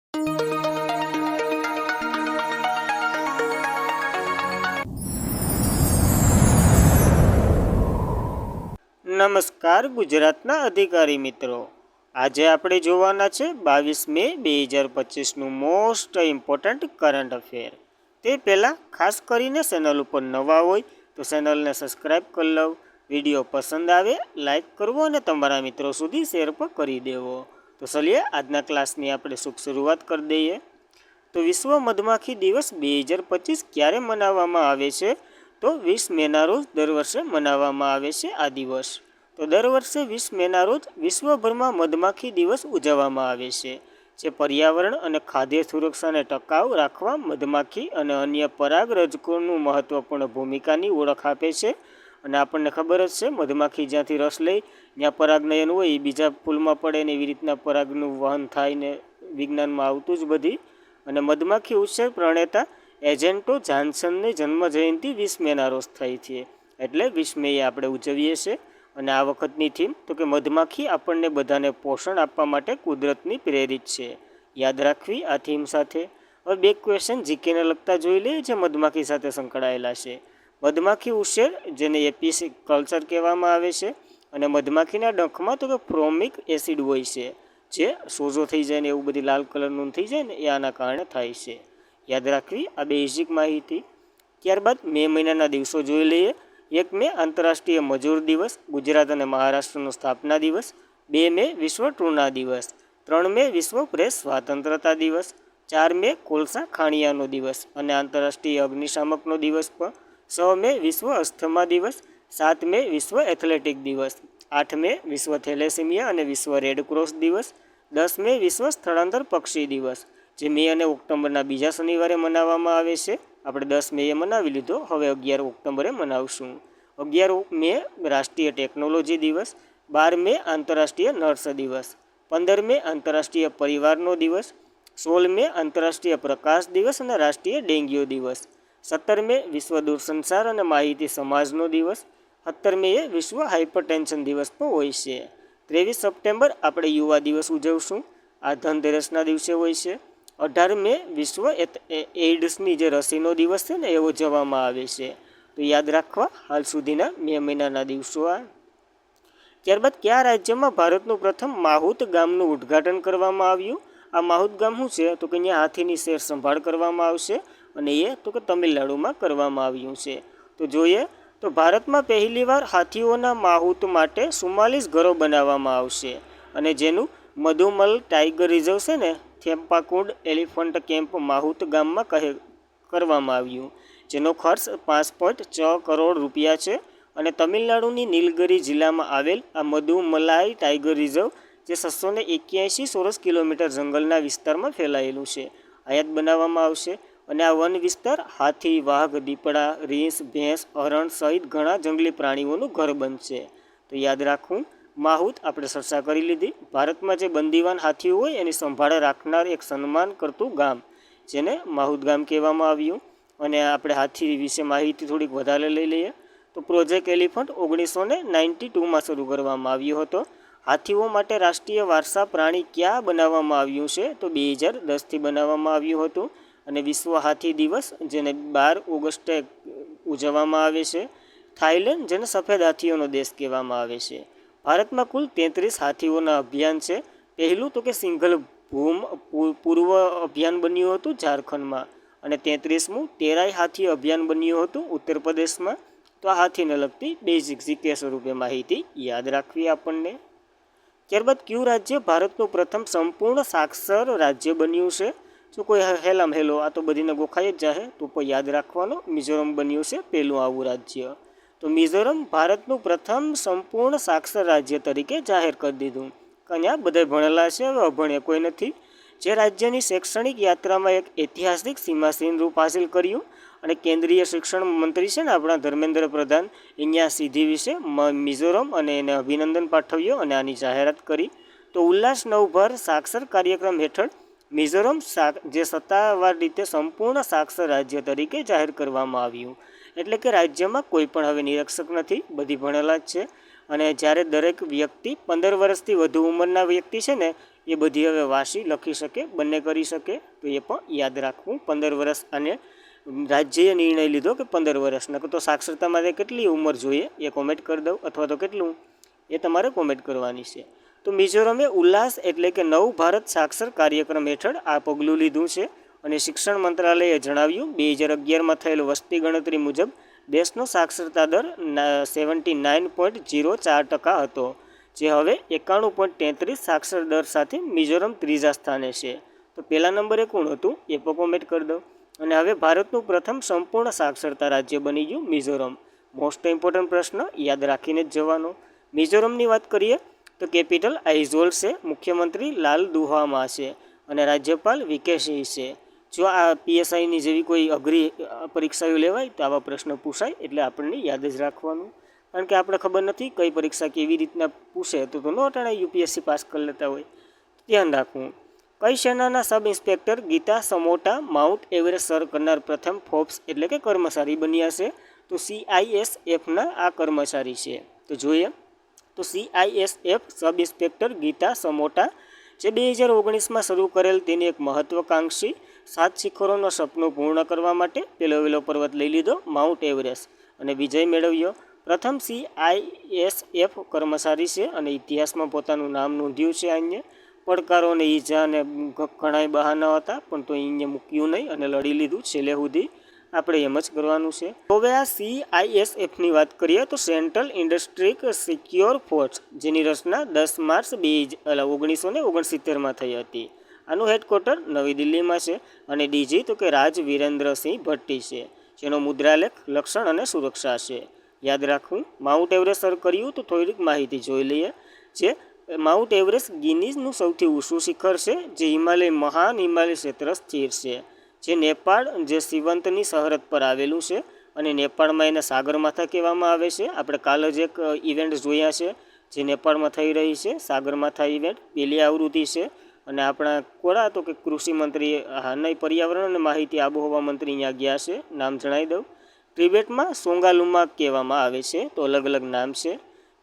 નમસ્કાર ગુજરાતના અધિકારી મિત્રો, આજે આપણે જોવાના છે 22 મે 2025નું મોસ્ટ ઇમ્પોર્ટન્ટ કરંટ અફેર। તે પહેલાં ખાસ કરીને ચેનલ ઉપર નવા હોય તો ચેનલને સબસ્ક્રાઈબ કરી લો, વિડીયો પસંદ આવે લાઈક કરવો અને તમારા મિત્રો સુધી શેર પણ કરી દેવો। તો ચલીએ આજના ક્લાસની આપણે શુભ શરૂઆત કરી દઈએ। તો વિશ્વ મધમાખી દિવસ 2025 ક્યારે મનાવવામાં આવે છે? તો 20 મેના રોજ દર વર્ષે મનાવવામાં આવે છે આ દિવસ। તો દર વર્ષે 20 મેના રોજ વિશ્વભરમાં મધમાખી દિવસ ઉજવવામાં આવે છે, જે પર્યાવરણ અને ખાદ્ય સુરક્ષાને ટકાઉ રાખવા મધમાખી અને અન્ય પરાગરજકોનું મહત્વપૂર્ણ ભૂમિકાની ઓળખ આપે છે। અને આપણને ખબર જ છે, મધમાખી જ્યાંથી રસ લઈ ત્યાં પરાગનયન હોય એ બીજા ફૂલમાં પડે ને એવી રીતના પરાગનું વહન થાય ને વિજ્ઞાનમાં આવતું જ બધી। અને મધમાખી ઉછેર પ્રણેતા એજન્ટો જાન્સનની જન્મ જયંતિ 20 મેના રોજ થઈ છે, એટલે 20 મે આપણે ઉજવીએ છીએ। અને આ વખતની થીમ તો કે મધમાખી આપણને બધાને પોષણ આપવા માટે કુદરતની પ્રેરિત છે, યાદ રાખવી આ થીમ સાથે। હવે બે ક્વેશ્ચન જીકેને લગતા જોઈ લઈએ જે મધમાખી સાથે સંકળાયેલા છે। મધમાખી ઉછેર, જેને એપી કલ્ચર કહેવામાં આવે છે, અને મધમાખીના ડંખમાં તો કે ફ્રોમિક એસિડ હોય છે, જે સોજો થઈ જાય ને એવું બધી લાલ કલરનું થઈ જાય ને એ આના કારણે થાય છે, યાદ રાખવી આ બેઝિક માહિતી। ત્યારબાદ મે મહિનાના દિવસો જોઈ લઈએ। 1 મે આંતરરાષ્ટ્રીય મજૂર દિવસ, ગુજરાત અને મહારાષ્ટ્રનો સ્થાપના દિવસ। 2 મે વિશ્વ ટ્રૂના દિવસ। 3 મે વિશ્વ પ્રેસ સ્વાતંત્રતા દિવસ। 4 મે કોલસા ખાણિયાનો દિવસ અને આંતરરાષ્ટ્રીય અગ્નિશામકનો દિવસ પણ। 6 મે વિશ્વ અસ્થમા દિવસ। 7 મે વિશ્વ એથ્લેટિક દિવસ। 8 મે વિશ્વ થેલેસેમિયા અને વિશ્વ રેડક્રોસ દિવસ। 10 મે વિશ્વ સ્થળાંતર પક્ષી દિવસ, જે મે અને ઓક્ટોબરના બીજા શનિવારે મનાવવામાં આવે છે। આપણે 10 મેએ મનાવી લીધો, હવે 11 ઓક્ટોબરે મનાવશું। 11 મે રાષ્ટ્રીય ટેકનોલોજી દિવસ। 12 મે આંતરરાષ્ટ્રીય નર્સ દિવસ। 15 મે આંતરરાષ્ટ્રીય પરિવારનો દિવસ। 16 મે આંતરરાષ્ટ્રીય પ્રકાશ દિવસ અને રાષ્ટ્રીય ડેન્ગ્યુ દિવસ। 17 મે વિશ્વ દૂરસંચાર અને માહિતી સમાજનો દિવસ। 17 મેએ વિશ્વ હાઇપરટેન્શન દિવસ પણ હોય છે। 23 સપ્ટેમ્બર આપણે યુવા દિવસ ઉજવશું, આ ધનતેરસના દિવસે હોય છે। 18 મે વિશ્વ એઇડ્સની જે રસીનો દિવસ છે ને એ ઉજવવામાં આવે છે, તો યાદ રાખવા હાલ સુધીના મે મહિનાના દિવસો આ। ત્યારબાદ કયા રાજ્યમાં ભારતનું પ્રથમ માહૂત ગામનું ઉદ્ઘાટન કરવામાં આવ્યું? આ માહૂત ગામ શું છે? તો કે અહીંયા હાથીની શેર સંભાળ કરવામાં આવશે, અને એ તો કે તમિલનાડુમાં કરવામાં આવ્યું છે। તો જોઈએ તો ભારતમાં પહેલીવાર હાથીઓના માહૂત માટે 44 ઘરો બનાવવામાં આવશે, અને જેનું મધુમલ ટાઈગર રિઝર્વ છે ને થેમ્પાકુંડ એલિફન્ટ કેમ્પ માહૂત ગામમાં કરવામાં આવ્યું, જેનો ખર્ચ 5.6 કરોડ રૂપિયા છે। અને તમિલનાડુની નીલગિરી જિલ્લામાં આવેલ આ મધુમલાઈ ટાઈગર રિઝર્વ, જે 681 ચોરસ કિલોમીટર જંગલના વિસ્તારમાં ફેલાયેલું છે, આયાત બનાવવામાં આવશે। અને આ વન વિસ્તાર હાથી, વાઘ, દીપડા, રીંછ, ભેંસ, હરણ સહિત ઘણા જંગલી પ્રાણીઓનું ઘર બનશે, તો યાદ રાખવું। માહૂત આપણે ચર્ચા કરી લીધી। ભારતમાં જે બંદીવાન હાથીઓ હોય એની સંભાળ રાખનાર એક સન્માન કરતું ગામ, જેને માહૂત ગામ કહેવામાં આવ્યું। અને આપણે હાથી વિશે માહિતી થોડીક વધારે લઈ લઈએ। તો પ્રોજેક્ટ એલિફન્ટ 1992માં શરૂ કરવામાં આવ્યો હતો। હાથીઓ માટે રાષ્ટ્રીય વારસા પ્રાણી ક્યાં બનાવવામાં આવ્યું છે? તો 2010થી બનાવવામાં આવ્યું હતું। અને વિશ્વ હાથી દિવસ, જેને 12 ઓગસ્ટે ઉજવવામાં આવે છે। થાઈલેન્ડ, જેને સફેદ હાથીઓનો દેશ કહેવામાં આવે છે। ભારતમાં કુલ 33 હાથીઓના અભયાન છે। પહેલું તો કે સિંઘલ ભૂમ પૂર્વ અભિયાન બન્યું હતું ઝારખંડમાં, અને 33મું તેરાઈ હાથી અભિયાન બન્યું હતું ઉત્તર પ્રદેશમાં। તો આ હાથીને લગતી બેઝિક જીકે સ્વરૂપે માહિતી યાદ રાખવી આપણને। ત્યારબાદ કયું રાજ્ય ભારતનું પ્રથમ સંપૂર્ણ સાક્ષર રાજ્ય બન્યું છે? જો કોઈ હેલામ હેલો આ તો બધીને ગોખાઈ જ જાહે, તો પણ યાદ રાખવાનો, મિઝોરમ બન્યું છે પહેલું આવું રાજ્ય। તો મિઝોરમ ભારતનું પ્રથમ સંપૂર્ણ સાક્ષર રાજ્ય તરીકે જાહેર કરી દીધું। અહીંયા બધા ભણેલા છે, હવે અભણ્યા કોઈ નથી। જે રાજ્યની શૈક્ષણિક યાત્રામાં એક ઐતિહાસિક સીમાચિહ્ન રૂપ હાસિલ કર્યું, અને કેન્દ્રીય શિક્ષણ મંત્રી છે ને આપણા ધર્મેન્દ્ર પ્રધાન, અહીંયા સીધી વિશે મિઝોરમ અને એને અભિનંદન પાઠવ્યો અને આની જાહેરાત કરી। તો ઉલ્લાસ નવભર સાક્ષર કાર્યક્રમ હેઠળ મિઝોરમ જે સત્તાવાર રીતે સંપૂર્ણ સાક્ષર રાજ્ય તરીકે જાહેર કરવામાં આવ્યું, એટલે કે રાજ્યમાં કોઈ પણ હવે નિરક્ષર નથી, બધી ભણેલા જ છે। અને જ્યારે દરેક વ્યક્તિ 15 વર્ષથી વધુ ઉંમરના વ્યક્તિ છે ને એ બધી હવે વાંચી લખી શકે, બંને કરી શકે. તો એ પણ યાદ રાખવું. 15 વર્ષ અને રાજ્યએ નિર્ણય લીધો કે 15 વર્ષ. નકર તો સાક્ષરતા માટે કેટલી ઉંમર જોઈએ એ કોમેન્ટ કરી દઉં, અથવા તો કેટલું એ તમારે કોમેન્ટ કરવાની છે. તો મિઝોરમે ઉલ્લાસ એટલે કે નવ ભારત સાક્ષર કાર્યક્રમ હેઠળ આ પગલું લીધું છે. અને શિક્ષણ મંત્રાલયે જણાવ્યું 2011માં થયેલ વસ્તી ગણતરી મુજબ દેશનો સાક્ષરતા દર 79.04% હતો, જે હવે 91.33 સાક્ષર દર સાથે મિઝોરમ ત્રીજા સ્થાને છે. તો પહેલા નંબરે કોણ હતું એ પણ કોમેન્ટ કરી દો. અને હવે ભારતનું પ્રથમ સંપૂર્ણ સાક્ષરતા રાજ્ય બની ગયું મિઝોરમ. મોસ્ટ ઇમ્પોર્ટન્ટ પ્રશ્ન યાદ રાખીને જ જવાનો. મિઝોરમની વાત કરીએ તો કેપિટલ આઇઝોલ છે, મુખ્યમંત્રી લાલ દુહામા છે અને રાજ્યપાલ વીકે સિંહ છે. જો આ પીએસઆઈની જેવી કોઈ અઘરી પરીક્ષાઓ લેવાય તો આવા પ્રશ્ન પૂછાય, એટલે આપણને યાદ જ રાખવાનું. કારણ કે આપણે ખબર નથી કઈ પરીક્ષા કેવી રીતના પૂછે, તો ન અટાણે યુપીએસસી પાસ કરી લેતા હોય. ધ્યાન રાખવું. કઈ સેનાના sub inspector Geeta Samota Mount Everest સર કરનાર પ્રથમ ફોર્બ્સ એટલે કે કર્મચારી બન્યા છે? તો CISFના આ કર્મચારી છે. તો જોઈએ તો CISF સબ ઇન્સ્પેક્ટર ગીતા સમોટા, જે 2019માં શરૂ કરેલ તેની એક મહત્વાકાંક્ષી 7 શિખરોનો સપનું પૂર્ણ કરવા માટે પેલો પર્વત લઈ લીધો માઉન્ટ એવરેસ્ટ અને વિજય મેળવ્યો. પ્રથમ CISF કર્મચારી છે અને ઇતિહાસમાં પોતાનું નામ નોંધ્યું છે. અહીંયા પડકારો અને ઈજા અને ઘણા બહાના હતા, પણ તો એને મૂક્યું નહીં અને લડી લીધું છેલ્લે સુધી. આપણે એમ જ કરવાનું છે. હવે આ CISFની વાત કરીએ તો સેન્ટ્રલ ઇન્ડસ્ટ્રીક સિક્યોર ફોર્સ, જેની રચના 10 માર્ચ 1969માં થઈ હતી. આનું હેડક્વાર્ટર નવી દિલ્હીમાં છે અને ડીજી તો કે રાજ વિરેન્દ્રસિંહ ભટ્ટી છે, જેનો મુદ્રાલેખ લક્ષણ અને સુરક્ષા છે. યાદ રાખવું. માઉન્ટ એવરેસ્ટ સર કર્યું તો થોડીક માહિતી જોઈ લઈએ. જે માઉન્ટ એવરેસ્ટ ગિનીઝનું સૌથી ઊંચું શિખર છે, જે મહાન હિમાલય ક્ષેત્ર સ્થિર છે, જે નેપાળ જે શિવંતની સરહદ પર આવેલું છે. અને નેપાળમાં એને સાગરમાથા કહેવામાં આવે છે. આપણે કાલ જ એક ઇવેન્ટ જોયા છે જે નેપાળમાં થઈ રહી છે, સાગરમાથા ઇવેન્ટ. પહેલી આવૃત્તિ છે. અને આપણા કોડા તો કે કૃષિ મંત્રી, નહીં, પર્યાવરણ અને માહિતી આબોહવા મંત્રી અહીંયા ગયા છે. નામ જણાવી દઉં. તિબેટમાં સોંગાલુમા કહેવામાં આવે છે, તો અલગ અલગ નામ છે.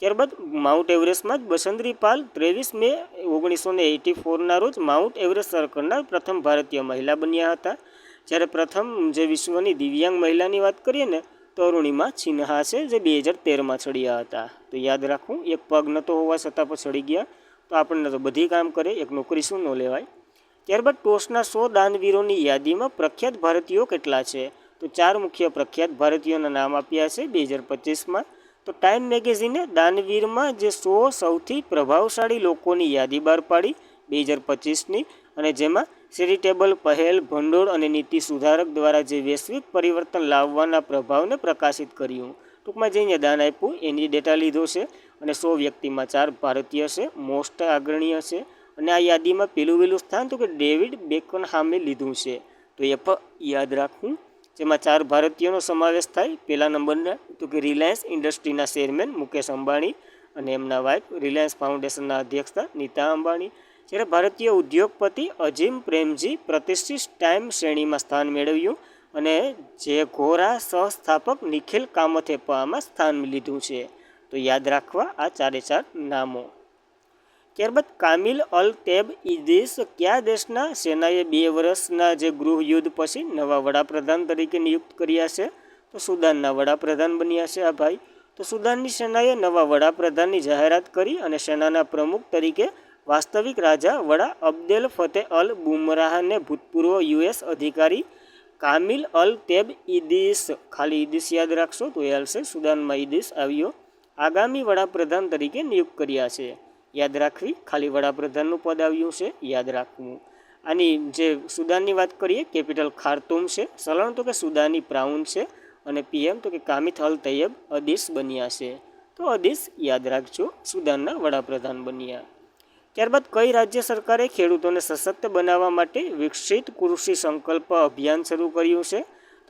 ત્યારબાદ માઉન્ટ એવરેસ્ટમાં જ બસંતરી પાલ 23 મે 1984ના રોજ માઉન્ટ એવરેસ્ટ સર કરનાર પ્રથમ ભારતીય મહિલા બન્યા હતા. જ્યારે પ્રથમ જે વિશ્વની દિવ્યાંગ મહિલાની વાત કરીએ ને તો અરુણિમા સિન્હા છે, જે 2013માં ચડ્યા હતા. તો યાદ રાખવું. એક પગ નહોતો હોવા છતાં પણ ચડી ગયા. તો આપણને તો બધી કામ કરે, એક નોકરી શું ન લેવાય. ત્યારબાદ ટોચના 100 દાનવીરોની યાદીમાં પ્રખ્યાત ભારતીયો કેટલા છે? તો 4 મુખ્ય પ્રખ્યાત ભારતીયોના નામ આપ્યા છે 2025માં. તો ટાઈમ મેગેઝિને દાનવીરમાં જે 100 સૌથી પ્રભાવશાળી લોકોની યાદી બહાર પાડી 2025ની, અને જેમાં ચેરિટેબલ પહેલ, ભંડોળ અને નીતિ સુધારક દ્વારા જે વૈશ્વિક પરિવર્તન લાવવાના પ્રભાવને પ્રકાશિત કર્યું. ટૂંકમાં જે દાન આપ્યું એની ડેટા લીધો છે. અને 100 વ્યક્તિમાં 4 ભારતીય છે, મોસ્ટ અગ્રણીય છે. અને આ યાદીમાં પહેલું સ્થાન તો કે ડેવિડ બેકનહામે લીધું છે. તો એ પણ યાદ રાખવું. જેમાં 4 ભારતીયોનો સમાવેશ થાય. પહેલા નંબરના તો કે રિલાયન્સ ઇન્ડસ્ટ્રીના ચેરમેન મુકેશ અંબાણી અને એમના વાઇફ, રિલાયન્સ ફાઉન્ડેશનના અધ્યક્ષતા નીતા અંબાણી. જ્યારે ભારતીય ઉદ્યોગપતિ અજીમ પ્રેમજી પ્રતિષ્ઠિત ટાઈમ શ્રેણીમાં સ્થાન મેળવ્યું અને જે ઘોરા સહસ્થાપક નિખિલ કામથેપામાં સ્થાન લીધું છે. તો યાદ રાખવા આ 4 નામો. ત્યારબાદ કામિલ અલ તેબ ઇદીસ કયા દેશના સેનાએ 2 વર્ષના જે ગૃહ યુદ્ધ પછી નવા વડાપ્રધાન તરીકે નિયુક્ત કર્યા છે? તો સુદાનના વડાપ્રધાન બન્યા છે આ ભાઈ. તો સુદાનની સેનાએ નવા વડાપ્રધાનની જાહેરાત કરી અને સેનાના પ્રમુખ તરીકે વાસ્તવિક રાજા વડા અબ્દેલ ફતેહ અલ બુમરાહને ભૂતપૂર્વ US અધિકારી કામિલ અલ તેબ ઇદીસ, ખાલી ઇદીસ યાદ રાખશો તો એ હાલશે, સુદાનમાં ઇદીસ આવ્યો, આગામી વડાપ્રધાન તરીકે નિયુક્ત કર્યા છે. યાદ રાખવી. ખાલી વડાપ્રધાનનું પદ આવ્યું છે, યાદ રાખવું. આની જે સુદાનની વાત કરીએ, કેપિટલ ખાર્તુમ છે, ચલણ તો કે સુદાની પ્રાઉન છે, અને PM તો કે કામિત અલ તૈયબ અદીસ બન્યા છે. તો અદીસ યાદ રાખજો, સુદાનના વડાપ્રધાન બન્યા. ત્યારબાદ કઈ રાજ્ય સરકારે ખેડૂતોને સશક્ત બનાવવા માટે વિકસિત કૃષિ સંકલ્પ અભિયાન શરૂ કર્યું છે?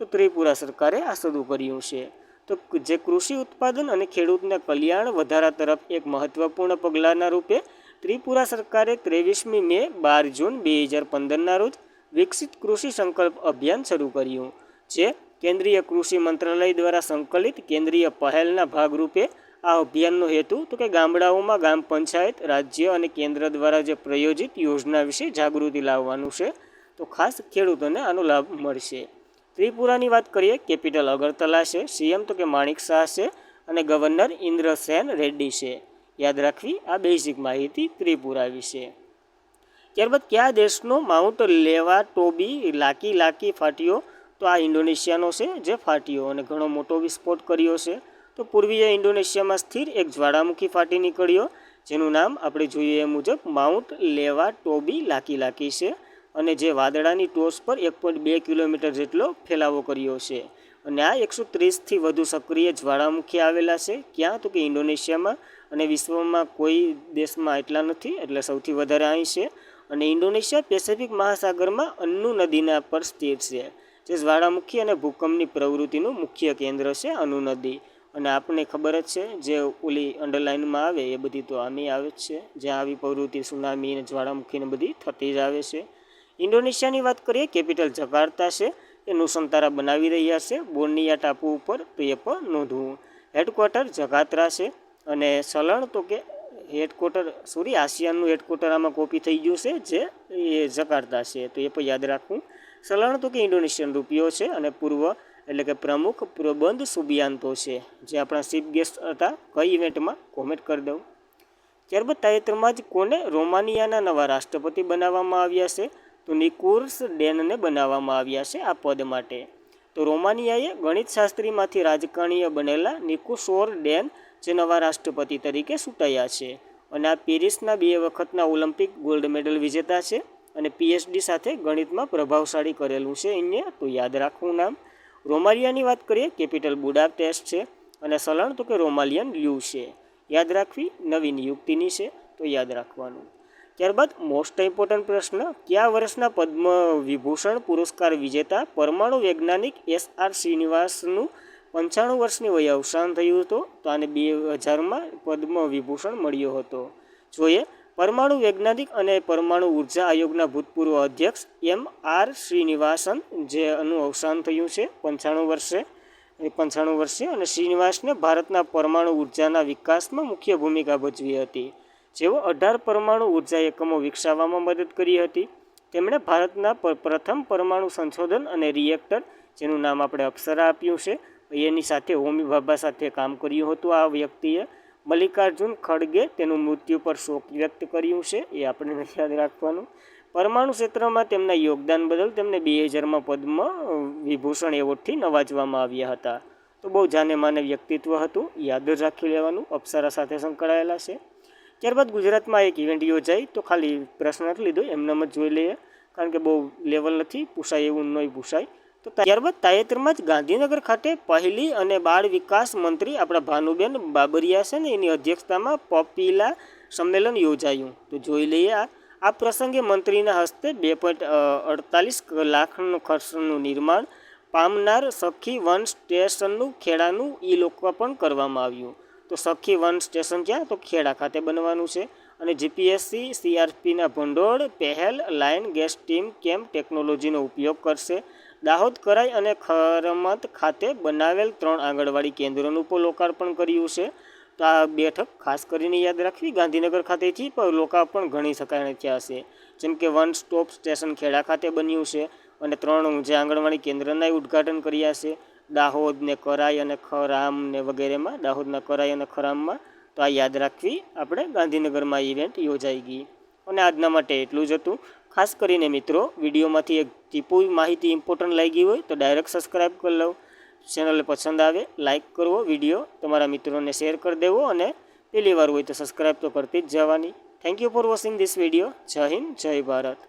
તો ત્રિપુરા સરકારે આ શરૂ કર્યું છે. તો જે કૃષિ ઉત્પાદન અને ખેડૂતના કલ્યાણ વધારા તરફ એક મહત્વપૂર્ણ પગલાંના રૂપે ત્રિપુરા સરકારે 23મી મે 12 જૂન 2015ના રોજ વિકસિત કૃષિ સંકલ્પ અભિયાન શરૂ કર્યું, જે કેન્દ્રીય કૃષિ મંત્રાલય દ્વારા સંકલિત કેન્દ્રીય પહેલના ભાગરૂપે આ અભિયાનનો હેતુ તો કે ગામડાઓમાં ગ્રામ પંચાયત, રાજ્ય અને કેન્દ્ર દ્વારા જે પ્રાયોજિત યોજના વિશે જાગૃતિ લાવવાનું છે. તો ખાસ ખેડૂતોને આનો લાભ મળશે. ત્રિપુરાની વાત કરીએ, કેપિટલ અગરતલા છે, સીએમ તો કે માણિક શાહ છે અને ગવર્નર ઇન્દ્રસેન રેડ્ડી છે. યાદ રાખવી આ બેઝિક માહિતી ત્રિપુરા વિશે. ત્યારબાદ કયા દેશનો માઉન્ટ લેવાટોબી લાકી ફાટ્યો? તો આ ઇન્ડોનેશિયાનો છે જે ફાટ્યો અને ઘણો મોટો વિસ્ફોટ કર્યો છે. તો પૂર્વીય ઇન્ડોનેશિયામાં સ્થિર એક જ્વાળામુખી ફાટી નીકળ્યો, જેનું નામ આપણે જોઈએ એ મુજબ માઉન્ટ લેવાટોબી લાકી છે અને જે વાદળાની ટોચ પર 1.2 કિલોમીટર જેટલો ફેલાવો કર્યો છે. અને આ 130થી વધુ સક્રિય જ્વાળામુખી આવેલા છે. ક્યાં? તો કે ઇન્ડોનેશિયામાં, અને વિશ્વમાં કોઈ દેશમાં એટલા નથી, એટલે સૌથી વધારે અહીં છે. અને ઇન્ડોનેશિયા પેસિફિક મહાસાગરમાં અન્નુ નદીના પર સ્થિત છે, જે જ્વાળામુખી અને ભૂકંપની પ્રવૃત્તિનું મુખ્ય કેન્દ્ર છે, અન્નુ નદી. અને આપણને ખબર જ છે, જે ઓલી અંડરલાઇનમાં આવે એ બધી તો આમી આવે જ છે, જ્યાં આવી પ્રવૃત્તિ સુનામી અને જ્વાળામુખીને બધી થતી જ આવે છે. ઇન્ડોનેશિયાની વાત કરીએ, કેપિટલ જકાર્તા છે. એ નુસંતારા બનાવી રહ્યા છે બોર્નિયા ટાપુ ઉપર, તો એ પણ નોંધવું. હેડક્વાર્ટર જકાર્તા છે અને ચલણ તો કે આસિયાનનું હેડક્વાર્ટર આમાં કોપી થઈ ગયું છે, જે એ જકાર્તા છે, તો એ પણ યાદ રાખવું. ચલણ તો કે ઇન્ડોનેશિયન રૂપિયો છે અને પૂર્વ એટલે કે પ્રમુખ પ્રબંધ સુબિયાન્તો છે, જે આપણા ચીફ ગેસ્ટ હતા. કઈ ઇવેન્ટમાં? કોમેન્ટ કરી દઉં. ત્યારબાદ તાજેતરમાં જ કોને રોમાનિયાના નવા રાષ્ટ્રપતિ બનાવવામાં આવ્યા છે? તો નિકોલસ ડેનને બનાવવામાં આવ્યા છે આ પદ માટે. તો રોમાનિયાએ ગણિતશાસ્ત્રીમાંથી રાજકારણીય બનેલા નિકોસોર ડેન જે નવા રાષ્ટ્રપતિ તરીકે ચૂંટાયા છે. અને આ પેરિસના 2 વખતના ઓલિમ્પિક ગોલ્ડ મેડલ વિજેતા છે અને પીએચડી સાથે ગણિતમાં પ્રભાવશાળી કરેલું છે એને, તો યાદ રાખવું નામ. રોમાલિયાની વાત કરીએ, કેપિટલ બુડાપેસ્ટ છે અને ચલણ તો કે રોમાલિયન લ્યુ છે. યાદ રાખવી નવી નિયુક્તિની છે, તો યાદ રાખવાનું. ત્યારબાદ મોસ્ટ ઇમ્પોર્ટન્ટ પ્રશ્ન, કયા વર્ષના પદ્મ વિભૂષણ પુરસ્કાર વિજેતા પરમાણુ વૈજ્ઞાનિક SR શ્રીનિવાસનું 95 વર્ષની વયે અવસાન થયું હતું? તો આને 2000માં પદ્મ વિભૂષણ મળ્યો હતો. જોઈએ, પરમાણુ વૈજ્ઞાનિક અને પરમાણુ ઉર્જા આયોગના ભૂતપૂર્વ અધ્યક્ષ MR શ્રીનિવાસન, જેનું અવસાન થયું છે 95 વર્ષે, અને શ્રીનિવાસને ભારતના પરમાણુ ઉર્જાના વિકાસમાં મુખ્ય ભૂમિકા ભજવી હતી. જેઓ 18 પરમાણુ ઉર્જા એકમો વિકસાવવામાં મદદ કરી હતી. તેમણે ભારતના પ્રથમ પરમાણુ સંશોધન અને રિએક્ટર, જેનું નામ આપણે અપ્સરા આપ્યું છે, એની સાથે હોમી ભાભા સાથે કામ કર્યું હતું આ વ્યક્તિએ. મલ્લિકાર્જુન ખડગે તેનું મૃત્યુ પર શોક વ્યક્ત કર્યું છે, એ આપણે યાદ રાખવાનું. પરમાણુ ક્ષેત્રમાં તેમના યોગદાન બદલ તેમને 2000માં પદ્મ વિભૂષણ એવોર્ડથી નવાજવામાં આવ્યા હતા. તો બહુ જાને માને વ્યક્તિત્વ હતું, યાદ જ રાખી લેવાનું, અપ્સરા સાથે સંકળાયેલા છે. ત્યારબાદ ગુજરાતમાં એક ઇવેન્ટ યોજાઈ, તો ખાલી પ્રશ્ન નથી લીધો, એમનેમ જ જોઈ લઈએ, કારણ કે બહુ લેવલ નથી, પૂછાય એવું નહીં પૂછાય. તો ત્યારબાદ તાજેતરમાં જ ગાંધીનગર ખાતે પહેલી અને બાળ વિકાસ મંત્રી આપણા ભાનુબેન બાબરિયા છે ને, એની અધ્યક્ષતામાં પોપીલા સંમેલન યોજાયું. તો જોઈ લઈએ આ પ્રસંગે મંત્રીના હસ્તે 2.48 લાખનો ખર્ચનું નિર્માણ પામનાર સખી વન સ્ટેશનનું ખેડાનું લોકાર્પણ કરવામાં આવ્યું. તો સખી વન સ્ટેશન ક્યાં? તો ખેડા ખાતે બનવાનું છે. અને જીપીએસસી CRPના ભંડોળ પહેલ લાઇન ગેસ ટીમ કેમ ટેકનોલોજીનો ઉપયોગ કરશે. દાહોદ, કરાઈ અને ખરમત ખાતે બનાવેલ 3 આંગણવાડી કેન્દ્રોનું પણ લોકાર્પણ કર્યું છે. તો આ બેઠક ખાસ કરીને યાદ રાખવી, ગાંધીનગર ખાતેથી પણ લોકાર્પણ ઘણી શકાય થયા છે. જેમ કે વન સ્ટોપ સ્ટેશન ખેડા ખાતે બન્યું છે અને 3 જે આંગણવાડી કેન્દ્રના ઉદ્ઘાટન કર્યા છે, દાહોદ ને કરાઈ અને ખરામ ને વગેરેમાં, દાહોદના કરાઈ અને ખરામમાં. તો આ યાદ રાખવી આપણે, ગાંધીનગરમાં ઇવેન્ટ યોજાઈ ગઈ. અને આજના માટે એટલું જ હતું. ખાસ કરીને મિત્રો, વિડીયોમાંથી એક ટીપું માહિતી ઇમ્પોર્ટન્ટ લાગી હોય તો ડાયરેક્ટ સબસ્ક્રાઈબ કરી લો. ચેનલને પસંદ આવે લાઇક કરવો, વિડીયો તમારા મિત્રોને શેર કરી દેવો, અને પહેલી વાર હોય તો સબસ્ક્રાઈબ તો કરતી જ જવાની. Thank you for watching this video. જય હિન્દ, જય ભારત.